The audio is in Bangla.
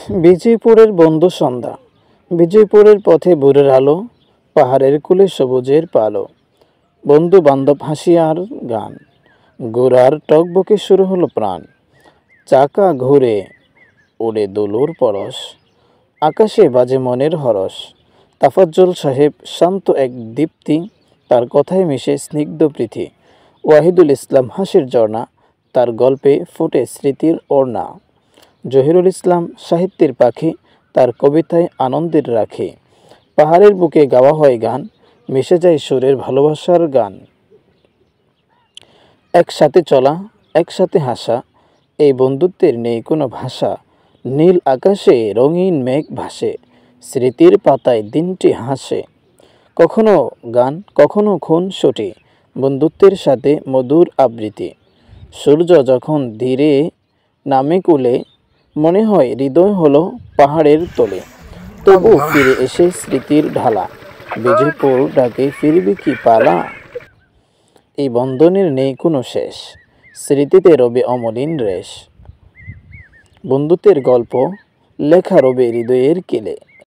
বিজয়পুরের বন্ধু সন্ধ্যা। বিজয়পুরের পথে ভোরের আলো, পাহাড়ের কোলে সবুজের পালো। বন্ধু বান্ধব হাসি আর গান, ঘোড়ার টকবকে শুরু হলো প্রাণ। চাকা ঘুরে ওড়ে দোলুর পরশ, আকাশে বাজে মনের হরস। তাফাজ্জল সাহেব শান্ত এক দীপ্তি, তার কথায় মিশে স্নিগ্ধ প্রীতি। ওয়াহিদুল ইসলাম হাসির ঝর্ণা, তার গল্পে ফুটে স্মৃতির ওড়না। জহিরুল ইসলাম সাহিত্যের পাখি, তার কবিতায় আনন্দের রাখি। পাহাড়ের বুকে গাওয়া হয় গান, মিশে যায় সুরের ভালোবাসার গান। একসাথে চলা, একসাথে হাসা, এই বন্ধুত্বের নেই কোনো ভাষা। নীল আকাশে রঙিন মেঘ ভাসে, স্মৃতির পাতায় দিনটি হাসে। কখনো গান, কখনো খুনসুটি, বন্ধুত্বের সাথে মধুর আবৃত্তি। সূর্য যখন ধীরে নামে কূলে, মনে হয় হৃদয় হলো পাহাড়ের তোলে। তবু আল্লাহ। ফিরে এসে স্মৃতির ঢালা, বিজয়পুর ডাকে ফিরবি কি পালা। এই বন্ধনের নেই কোনো শেষ, স্মৃতিতে রবে অমলিন রেশ। বন্ধুত্বের গল্প লেখা রবে হৃদয়ের কেলে।